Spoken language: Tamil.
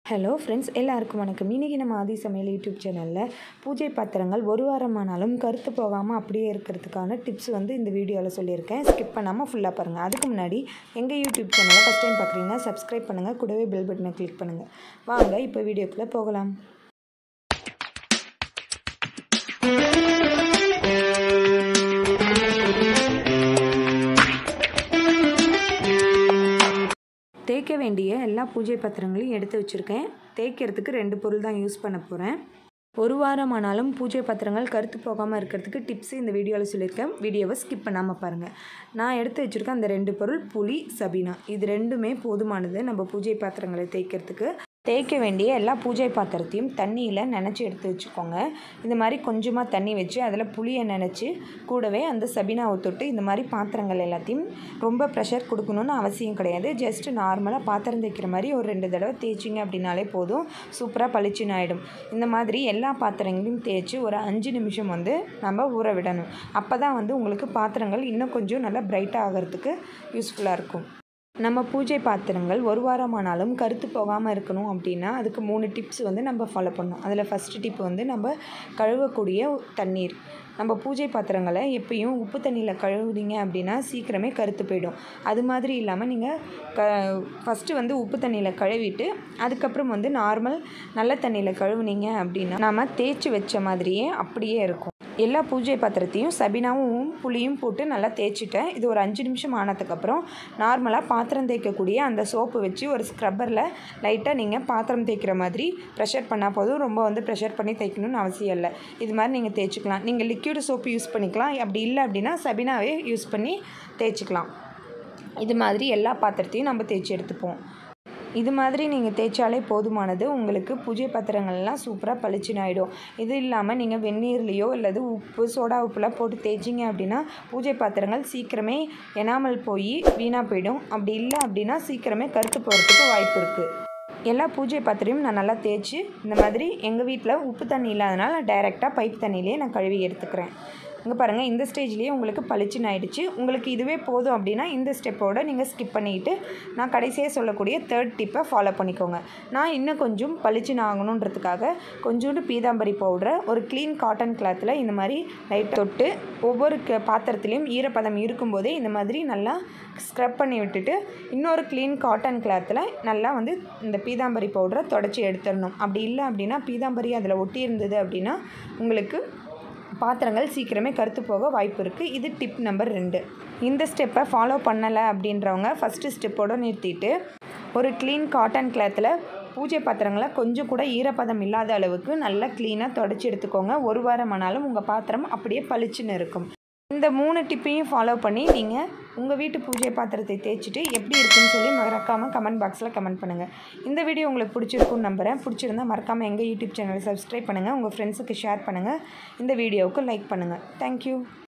ஹலோ ஃப்ரெண்ட்ஸ், எல்லாருக்கும் வணக்கம். இன்றைக்கி நம்ம ஆதி சமையல் யூடியூப் சேனலில் பூஜை பாத்திரங்கள் ஒரு வாரமானாலும் கருத்து போகாமல் அப்படியே இருக்கிறதுக்கான டிப்ஸ் இந்த வீடியோவில் சொல்லியிருக்கேன். ஸ்கிப் பண்ணாமல் ஃபுல்லாக பாருங்கள். அதுக்கு முன்னாடி எங்கள் யூடியூப் சேனலை ஃபஸ்ட் டைம் பார்க்குறீங்கன்னா சப்ஸ்கிரைப் பண்ணுங்கள், கூடவே பெல் பட்டனை கிளிக் பண்ணுங்கள். வாங்க இப்போ வீடியோக்குள்ளே போகலாம். தேய்க்க வேண்டிய எல்லா பூஜை பாத்திரங்களையும் எடுத்து வச்சுருக்கேன். தேய்க்கிறதுக்கு 2 பொருள் தான் யூஸ் பண்ண போகிறேன். ஒரு வாரமானாலும் பூஜை பாத்திரங்கள் கருத்து போகாமல் இருக்கிறதுக்கு டிப்ஸ் இந்த வீடியோவில் சொல்லியிருக்கேன். வீடியோவை ஸ்கிப் பண்ணாமல் பாருங்கள். நான் எடுத்து வச்சுருக்கேன் அந்த 2 பொருள் புளி, சபீனா. இது 2மே போதுமானது நம்ம பூஜை பாத்திரங்களை தேய்க்கிறதுக்கு. தேய்க்க வேண்டிய எல்லா பூஜை பாத்திரத்தையும் தண்ணியில் நனைச்சி எடுத்து வச்சுக்கோங்க. இந்த மாதிரி கொஞ்சமாக தண்ணி வச்சு அதில் புளியை நனைச்சி கூடவே அந்த சபீனாவை தொட்டு இந்த மாதிரி பாத்திரங்கள் எல்லாத்தையும் ரொம்ப ப்ரெஷர் கொடுக்கணுன்னு அவசியம் கிடையாது. ஜஸ்ட்டு நார்மலாக பாத்திரம் தேய்க்கிற மாதிரி ஒரு 2 தடவை தேய்ச்சிங்க அப்படின்னாலே போதும். சூப்பராக பளிச்சுன்னு ஆகிடும். இந்த மாதிரி எல்லா பாத்திரங்களையும் தேய்ச்சி ஒரு 5 நிமிஷம் நம்ம ஊற விடணும். அப்போ தான் உங்களுக்கு பாத்திரங்கள் இன்னும் கொஞ்சம் நல்லா பிரைட்டாக ஆகிறதுக்கு யூஸ்ஃபுல்லாக இருக்கும். நம்ம பூஜை பாத்திரங்கள் ஒரு வாரமானாலும் கருத்து போகாமல் இருக்கணும் அப்படின்னா அதுக்கு 3 டிப்ஸ் நம்ம ஃபாலோ பண்ணணும். அதில் ஃபஸ்ட்டு டிப் நம்ம கழுவக்கூடிய தண்ணீர். நம்ம பூஜை பாத்திரங்களை எப்பயும் உப்பு தண்ணியில் கழுவுனீங்க அப்படின்னா சீக்கிரமே கருத்து போயிடும். அது மாதிரி இல்லாமல் நீங்கள் ஃபஸ்ட்டு உப்பு தண்ணியில் கழுவிட்டு அதுக்கப்புறம் நார்மல் நல்ல தண்ணியில் கழுவுனீங்க அப்படின்னா நம்ம தேய்ச்சி வச்ச மாதிரியே அப்படியே இருக்கும். எல்லா பூஜை பாத்திரத்தையும் சபீனாவும் புளியும் போட்டு நல்லா தேய்ச்சிட்டேன். இது ஒரு 5 நிமிஷம் ஆனதுக்கப்புறம் நார்மலாக பாத்திரம் தேய்க்கக்கூடிய அந்த சோப்பு வச்சு ஒரு ஸ்க்ரப்பரில் லைட்டாக நீங்கள் பாத்திரம் தேய்க்கிற மாதிரி ப்ரெஷர் பண்ணால் போதும். ரொம்ப ப்ரெஷர் பண்ணி தேய்க்கணும்னு அவசியம் இல்லை. இது மாதிரி நீங்கள் தேய்ச்சிக்கலாம். நீங்கள் லிக்யூடு சோப்பு யூஸ் பண்ணிக்கலாம். அப்படி இல்லை அப்படின்னா சபீனாவே யூஸ் பண்ணி தேய்ச்சிக்கலாம். இது மாதிரி எல்லா பாத்திரத்தையும் நம்ம தேய்ச்சி எடுத்துப்போம். இது மாதிரி நீங்கள் தேய்ச்சாலே போதுமானது. உங்களுக்கு பூஜை பாத்திரங்கள்லாம் சூப்பராக பளிச்சுன்னு ஆகிடும். இது இல்லாமல் நீங்கள் வெந்நீர்லேயோ அல்லது உப்பு, சோடா உப்புலாம் போட்டு தேய்ச்சிங்க அப்படின்னா பூஜை பாத்திரங்கள் சீக்கிரமே எனாமல் போய் வீணாக போயிடும். அப்படி இல்லை அப்படின்னா சீக்கிரமே கருத்து போகிறதுக்கு வாய்ப்பு இருக்குது. எல்லா பூஜை பாத்திரையும் நான் நல்லா தேய்ச்சி இந்த மாதிரி எங்கள் வீட்டில் உப்பு தண்ணி இல்லாதனால டைரெக்டாக பைப் தண்ணியிலே நான் கழுவி எடுத்துக்கிறேன். இங்கே பாருங்கள், இந்த ஸ்டேஜ்லேயே உங்களுக்கு பளிச்சுன்னு ஆகிடுச்சு. உங்களுக்கு இதுவே போதும் அப்படின்னா இந்த ஸ்டெப்போடு நீங்கள் ஸ்கிப் பண்ணிவிட்டு நான் கடைசியாக சொல்லக்கூடிய 3rd டிப்பை ஃபாலோ பண்ணிக்கோங்க. நான் இன்னும் கொஞ்சம் பளிச்சுன்னு ஆகணுன்றதுக்காக கொஞ்சோண்டு பீதாம்பரி பவுடரை ஒரு க்ளீன் காட்டன் கிளாத்தில் இந்த மாதிரி லைட்டாக தொட்டு ஒவ்வொரு பாத்திரத்துலேயும் ஈரப்பதம் இருக்கும்போதே இந்த மாதிரி நல்லா ஸ்க்ரப் பண்ணி விட்டுட்டு இன்னொரு க்ளீன் காட்டன் கிளாத்தில் நல்லா இந்த பீதாம்பரி பவுடரை தொடச்சி எடுத்துடணும். அப்படி இல்லை அப்படின்னா பீதாம்பரி அதில் ஒட்டி இருந்தது அப்படின்னா உங்களுக்கு பாத்திரங்கள் சீக்கிரமே கருத்து போக வாய்ப்பு இருக்குது. இது டிப் நம்பர் 2. இந்த ஸ்டெப்பை ஃபாலோ பண்ணலை அப்படின்றவங்க ஃபஸ்ட்டு ஸ்டெப்போடு நிறுத்திட்டு ஒரு க்ளீன் காட்டன் கிளாத்தில் பூஜை பாத்திரங்களை கொஞ்சம் கூட ஈரப்பதம் இல்லாத அளவுக்கு நல்லா க்ளீனாக தொடச்சி எடுத்துக்கோங்க. ஒரு வாரமானாலும் உங்கள் பாத்திரம் அப்படியே பளிச்சுன்னு இருக்கும். இந்த 3 டிப்பையும் ஃபாலோ பண்ணி நீங்கள் உங்கள் வீட்டு பூஜை பாத்திரத்தை தேய்ச்சிட்டு எப்படி இருக்குன்னு சொல்லி மறக்காமல் கமெண்ட் பாக்ஸில் கமெண்ட் பண்ணுங்கள். இந்த வீடியோ உங்களுக்கு பிடிச்சிருக்குன்னு நம்புகிறேன். பிடிச்சிருந்தால் மறக்காமல் எங்கள் யூடியூப் சேனலை சப்ஸ்கிரைப் பண்ணுங்கள். உங்கள் ஃப்ரெண்ட்ஸுக்கு ஷேர் பண்ணுங்கள். இந்த வீடியோவுக்கு லைக் பண்ணுங்கள். தேங்க்யூ.